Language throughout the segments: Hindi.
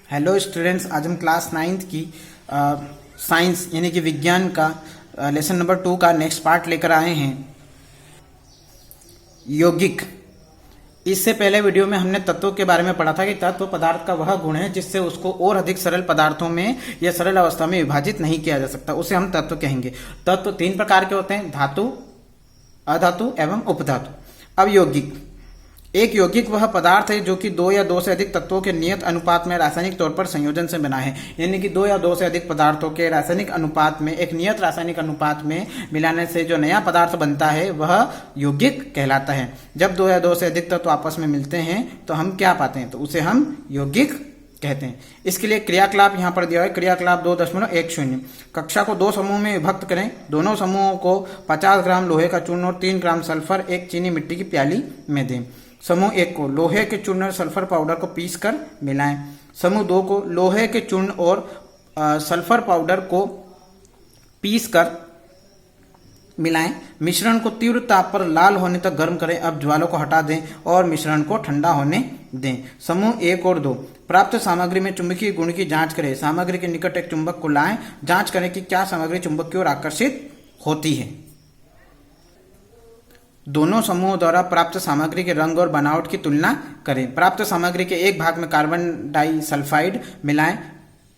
हेलो स्टूडेंट्स, आज हम क्लास 9th की साइंस यानी कि विज्ञान का लेसन नंबर 2 का नेक्स्ट पार्ट लेकर आए हैं, यौगिक। इससे पहले वीडियो में हमने तत्वों के बारे में पढ़ा था कि तत्व पदार्थ का वह गुण है जिससे उसको और अधिक सरल पदार्थों में या सरल अवस्था में विभाजित नहीं किया जा सकता, उसे हम तत्व कहेंगे। तत्व 3 प्रकार के होते हैं, धातु, अधातु एवं उपधातु। अब यौगिक, एक यौगिक वह पदार्थ है जो कि 2 या 2 से अधिक तत्वों के नियत अनुपात में रासायनिक तौर पर संयोजन से बना है। यानी कि 2 या 2 से अधिक पदार्थों के रासायनिक अनुपात में, एक नियत रासायनिक अनुपात में मिलाने से जो नया पदार्थ बनता है वह यौगिक कहलाता है। जब 2 या 2 से अधिक तत्व आपस में मिलते हैं तो हम क्या पाते हैं, तो उसे हम यौगिक कहते हैं। इसके लिए क्रियाकलाप यहाँ पर दिया है, क्रियाकलाप 2.10। कक्षा को 2 समूह में विभक्त करें। दोनों समूहों को 50 ग्राम लोहे का चूर्ण और 3 ग्राम सल्फर एक चीनी मिट्टी की प्याली में दें। समूह 1 को लोहे के चूर्ण और सल्फर पाउडर को पीसकर मिलाएं। समूह 2 को लोहे के चूर्ण और सल्फर पाउडर को पीसकर मिलाएं। मिश्रण को तीव्र ताप पर लाल होने तक गर्म करें। अब ज्वालों को हटा दें और मिश्रण को ठंडा होने दें। समूह 1 और 2, प्राप्त सामग्री में चुंबकीय गुण की जांच करें। सामग्री के निकट एक चुंबक को लाएं। जांच करें कि क्या सामग्री चुंबक की ओर आकर्षित होती है। दोनों समूहों द्वारा प्राप्त सामग्री के रंग और बनावट की तुलना करें। प्राप्त सामग्री के एक भाग में कार्बन डाइसल्फाइड मिलाएं।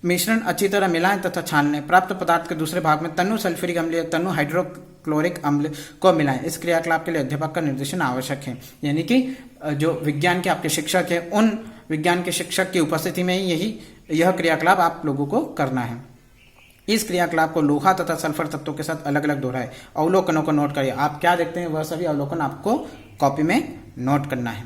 मिश्रण अच्छी तरह मिलाएं तथा छान लें। प्राप्त पदार्थ के दूसरे भाग में तनु सल्फ्यूरिक अम्ल या तनु हाइड्रोक्लोरिक अम्ल को मिलाएं। इस क्रियाकलाप के लिए अध्यापक का निर्देशन आवश्यक है। यानी कि जो विज्ञान के आपके शिक्षक है, उन विज्ञान के शिक्षक की उपस्थिति में ही यह क्रियाकलाप आप लोगों को करना है। इस क्रियाकलाप को लोहा तथा सल्फर तत्वों के साथ अलग अलग दोहराएं। अवलोकनों को नोट करिए। आप क्या देखते हैं वह सभी अवलोकन आपको कॉपी में नोट करना है।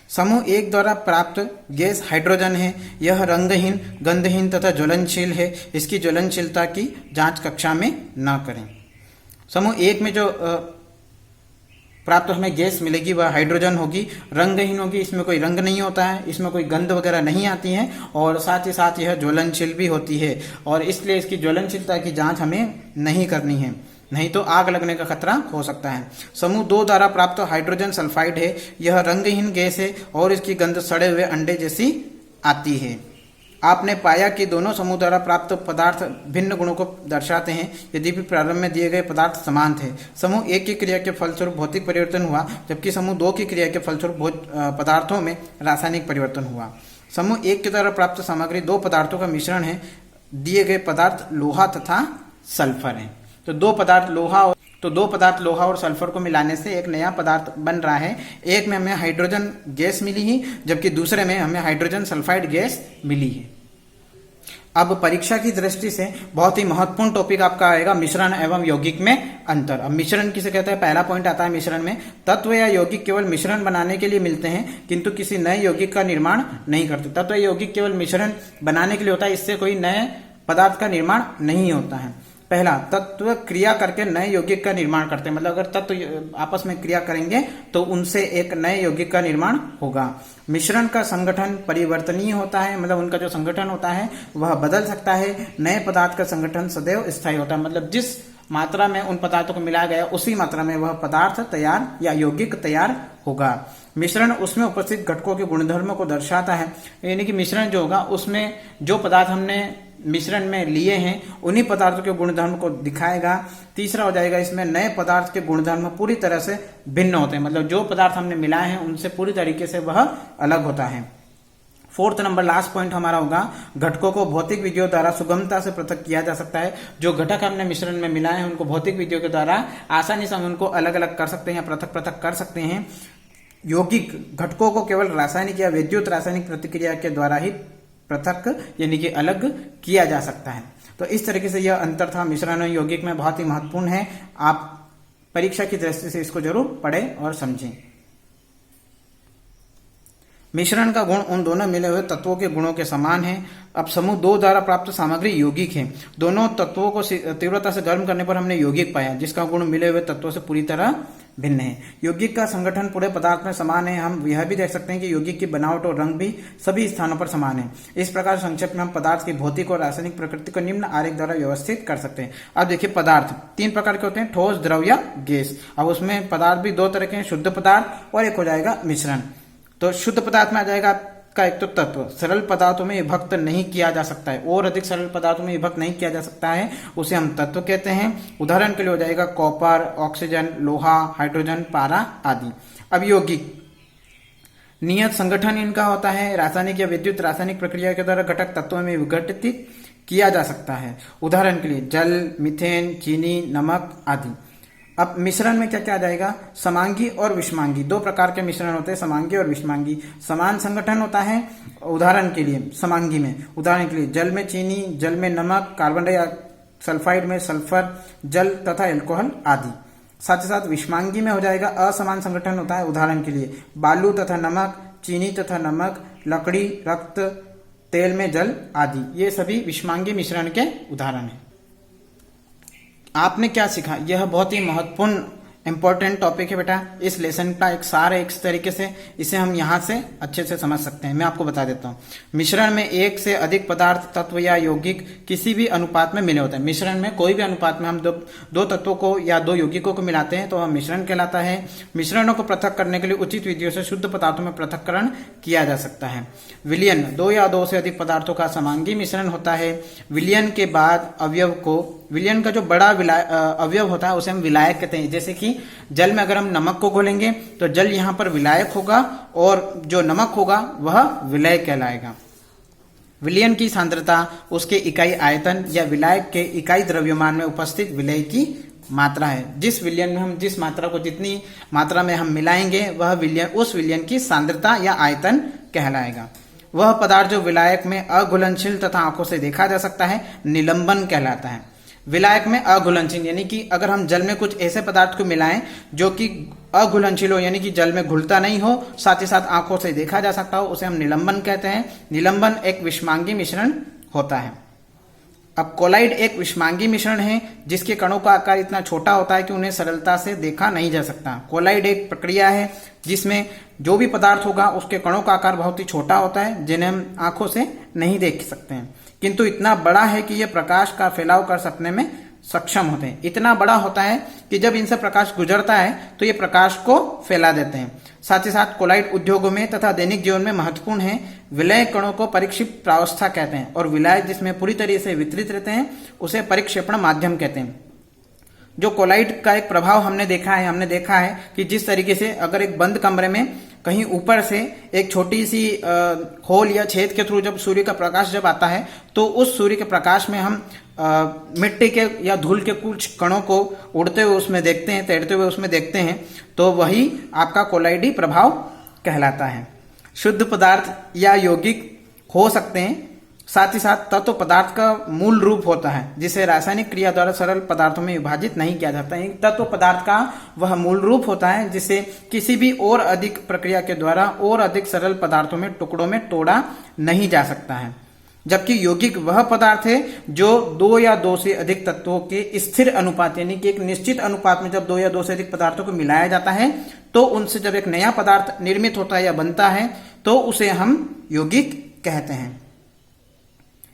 समूह 1 द्वारा प्राप्त गैस हाइड्रोजन है। यह रंगहीन, गंधहीन तथा ज्वलनशील है। इसकी ज्वलनशीलता की जांच कक्षा में न करें। समूह 1 में जो प्राप्त हमें गैस मिलेगी वह हाइड्रोजन होगी, रंगहीन होगी, इसमें कोई रंग नहीं होता है, इसमें कोई गंध वगैरह नहीं आती है और साथ ही साथ यह ज्वलनशील भी होती है और इसलिए इसकी ज्वलनशीलता की जांच हमें नहीं करनी है, नहीं तो आग लगने का खतरा हो सकता है। समूह 2 द्वारा प्राप्त हाइड्रोजन सल्फाइड है। यह रंगहीन गैस है और इसकी गंध सड़े हुए अंडे जैसी आती है। आपने पाया कि दोनों समूह द्वारा प्राप्त पदार्थ भिन्न गुणों को दर्शाते हैं, यद्यपि प्रारंभ में दिए गए पदार्थ समान थे। समूह 1 की क्रिया के फलस्वरूप भौतिक परिवर्तन हुआ, जबकि समूह 2 की क्रिया के फलस्वरूप पदार्थों में रासायनिक परिवर्तन हुआ। समूह 1 के द्वारा प्राप्त सामग्री 2 पदार्थों का मिश्रण है। दिए गए पदार्थ लोहा तथा सल्फर है। तो 2 पदार्थ लोहा और सल्फर को मिलाने से एक नया पदार्थ बन रहा है। एक में हमें हाइड्रोजन गैस मिली है, जबकि दूसरे में हमें हाइड्रोजन सल्फाइड गैस मिली है। अब परीक्षा की दृष्टि से बहुत ही महत्वपूर्ण टॉपिक आपका आएगा, मिश्रण एवं यौगिक में अंतर। अब मिश्रण किसे कहते हैं, पहला पॉइंट आता है मिश्रण में, तत्व या यौगिक केवल मिश्रण बनाने के लिए मिलते हैं किंतु किसी नए यौगिक का निर्माण नहीं करते। तत्व या यौगिक केवल मिश्रण बनाने के लिए होता है, इससे कोई नए पदार्थ का निर्माण नहीं होता है। पहला, तत्व क्रिया करके नए यौगिक का निर्माण करते हैं, मतलब अगर तत्व आपस में क्रिया करेंगे तो उनसे एक नए यौगिक का निर्माण होगा। मिश्रण का संगठन परिवर्तनीय होता है, मतलब उनका जो संगठन होता है वह बदल सकता है। नए पदार्थ का संगठन सदैव स्थायी होता है, मतलब जिस मात्रा में उन पदार्थों को मिलाया गया उसी मात्रा में वह पदार्थ तैयार या यौगिक तैयार होगा। मिश्रण उसमें उपस्थित घटकों के गुणधर्मों को दर्शाता है, यानी कि मिश्रण जो होगा उसमें जो पदार्थ हमने मिश्रण में लिए हैं उन्हीं पदार्थों के गुणधर्म को दिखाएगा। तीसरा हो जाएगा, इसमें नए पदार्थ के गुणधर्म पूरी तरह से भिन्न होते हैं, मतलब जो पदार्थ हमने मिलाए हैं उनसे पूरी तरीके से वह अलग होता है। 4th नंबर लास्ट पॉइंट हमारा होगा, घटकों को भौतिक विधियों द्वारा सुगमता से पृथक किया जा सकता है। जो घटक हमने मिश्रण में मिलाए हैं उनको भौतिक विधियों के द्वारा आसानी से हम उनको अलग अलग कर सकते हैं, पृथक पृथक कर सकते हैं। यौगिक घटकों को केवल रासायनिक या विद्युत रासायनिक प्रतिक्रिया के द्वारा ही पृथक यानी कि अलग किया जा सकता है। तो इस तरीके से यह अंतर था मिश्रण और यौगिक में, बहुत ही महत्वपूर्ण है। आप परीक्षा की दृष्टि से इसको जरूर पढ़ें और समझें। मिश्रण का गुण उन दोनों मिले हुए तत्वों के गुणों के समान है। अब समूह 2 द्वारा प्राप्त सामग्री यौगिक है। दोनों तत्वों को तीव्रता से गर्म करने पर हमने यौगिक पाया, जिसका गुण मिले हुए तत्वों से पूरी तरह भिन्न है। यौगिक का संगठन पूरे पदार्थ में समान है। हम यह भी देख सकते हैं कि यौगिक की बनावट और रंग भी सभी स्थानों पर समान है। इस प्रकार संक्षेप में हम पदार्थ की भौतिक और रासायनिक प्रकृति को निम्न आरेख द्वारा व्यवस्थित कर सकते हैं। अब देखिए, पदार्थ 3 प्रकार के होते हैं, ठोस, द्रव या गैस। अब उसमें पदार्थ भी 2 तरह के हैं, शुद्ध पदार्थ और एक हो जाएगा मिश्रण। तो शुद्ध पदार्थ में आ जाएगा का एक तो तत्व सरल पदार्थों में विभक्त नहीं किया जा सकता है, और अधिक सरल पदार्थों में विभक्त नहीं किया जा सकता है, उसे हम तत्व कहते हैं। उदाहरण के लिए हो जाएगा कॉपर, ऑक्सीजन, लोहा, हाइड्रोजन, पारा आदि। अब यौगिक नियत संगठन इनका होता है, रासायनिक या विद्युत रासायनिक प्रक्रिया के द्वारा घटक तत्वों में विघटित किया जा सकता है। उदाहरण के लिए जल, मीथेन, चीनी, नमक आदि। अब मिश्रण में क्या क्या आ जाएगा, समांगी और विषमांगी, दो प्रकार के मिश्रण होते हैं, समांगी और विषमांगी। समान संगठन होता है, उदाहरण के लिए समांगी में, उदाहरण के लिए जल में चीनी, जल में नमक, कार्बन डाइऑक्साइड में सल्फर, जल तथा एल्कोहल आदि। साथ ही साथ विषमांगी में हो जाएगा असमान संगठन होता है, उदाहरण के लिए बालू तथा नमक, चीनी तथा नमक, लकड़ी, रक्त, तेल में जल आदि। ये सभी विषमांगी मिश्रण के उदाहरण हैं। आपने क्या सीखा, यह बहुत ही महत्वपूर्ण इंपॉर्टेंट टॉपिक है बेटा। इस लेसन का एक सार है, एक तरीके से इसे हम यहाँ से अच्छे से समझ सकते हैं। मैं आपको बता देता हूँ, मिश्रण में एक से अधिक पदार्थ, तत्व या यौगिक किसी भी अनुपात में मिले होते हैं। मिश्रण में कोई भी अनुपात में हम दो तत्वों को या दो यौगिकों को मिलाते हैं तो वह मिश्रण कहलाता है। मिश्रणों को पृथक करने के लिए उचित विधियों से शुद्ध पदार्थों में पृथक्करण किया जा सकता है। विलयन, दो या दो से अधिक पदार्थों का समांगी मिश्रण होता है। विलयन के बाद अवयव को, विलयन का जो बड़ा अवयव होता है उसे हम विलायक कहते हैं। जैसे कि जल में अगर हम नमक को घोलेंगे तो जल यहाँ पर विलायक होगा और जो नमक होगा वह विलय कहलाएगा। विलयन की सांद्रता उसके इकाई आयतन या विलायक के इकाई द्रव्यमान में उपस्थित विलय की मात्रा है। जिस विलयन में हम जिस मात्रा को जितनी मात्रा में हम मिलाएंगे वह विलयन, उस विलयन की सांद्रता या आयतन कहलाएगा। वह पदार्थ जो विलायक में अघुलनशील तथा आंखों से देखा जा सकता है निलंबन कहलाता है। विलायक में अघुलनशील यानी कि अगर हम जल में कुछ ऐसे पदार्थ को मिलाएं जो कि अघुलनशील हो, यानी कि जल में घुलता नहीं हो, साथ ही साथ आंखों से देखा जा सकता हो, उसे हम निलंबन कहते हैं। निलंबन एक विषमांगी मिश्रण होता है। अब कोलाइड एक विषमांगी मिश्रण है जिसके कणों का आकार इतना छोटा होता है कि उन्हें सरलता से देखा नहीं जा सकता। कोलाइड एक प्रक्रिया है जिसमें जो भी पदार्थ होगा उसके कणों का आकार बहुत ही छोटा होता है जिन्हें हम आंखों से नहीं देख सकते हैं, किंतु इतना बड़ा है कि यह प्रकाश का फैलाव कर सकने में सक्षम होते हैं। इतना बड़ा होता है कि जब इनसे प्रकाश गुजरता है तो ये प्रकाश को फैला देते हैं। साथ ही साथ कोलाइड उद्योगों में तथा दैनिक जीवन में महत्वपूर्ण है। विलय कणों को परिक्षिप्त प्रावस्था कहते हैं और विलायक जिसमें पूरी तरह से वितरित रहते हैं उसे परिक्षेपण माध्यम कहते हैं। जो कोलाइड का एक प्रभाव हमने देखा है कि जिस तरीके से अगर एक बंद कमरे में कहीं ऊपर से एक छोटी सी होल या छेद के थ्रू जब सूर्य का प्रकाश जब आता है तो उस सूर्य के प्रकाश में हम मिट्टी के या धूल के कुछ कणों को उड़ते हुए उसमें देखते हैं, तैरते हुए उसमें देखते हैं, तो वही आपका कोलाइडी प्रभाव कहलाता है। शुद्ध पदार्थ या यौगिक हो सकते हैं, साथ ही साथ तत्व पदार्थ का मूल रूप होता है जिसे रासायनिक क्रिया द्वारा सरल पदार्थों में विभाजित नहीं किया जाता है। तत्व पदार्थ का वह मूल रूप होता है जिसे किसी भी और अधिक प्रक्रिया के द्वारा और अधिक सरल पदार्थों में टुकड़ों में तोड़ा नहीं जा सकता है। जबकि यौगिक वह पदार्थ है जो दो या दो से अधिक तत्वों के स्थिर अनुपात यानी कि एक निश्चित अनुपात में जब दो या दो से अधिक पदार्थों को मिलाया जाता है तो उनसे जब एक नया पदार्थ निर्मित होता है या बनता है तो उसे हम यौगिक कहते हैं।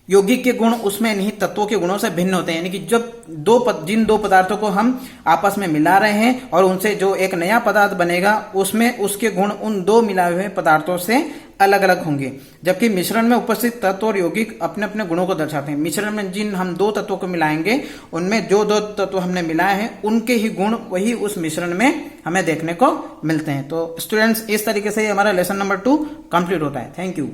यौगिक के गुण उसमें निहित तत्वों के गुणों से भिन्न होते हैं, यानी कि जब जिन दो पदार्थों को हम आपस में मिला रहे हैं और उनसे जो एक नया पदार्थ बनेगा उसमें उसके गुण उन दो मिलाए हुए पदार्थों से अलग अलग होंगे। जबकि मिश्रण में उपस्थित तत्व और यौगिक अपने अपने गुणों को दर्शाते हैं। मिश्रण में जिन हम दो तत्वों को मिलाएंगे उनमें जो दो तत्व हमने मिलाए हैं उनके ही गुण वही उस मिश्रण में हमें देखने को मिलते हैं। तो स्टूडेंट्स, इस तरीके से हमारा लेसन नंबर 2 कंप्लीट होता है। Thank you.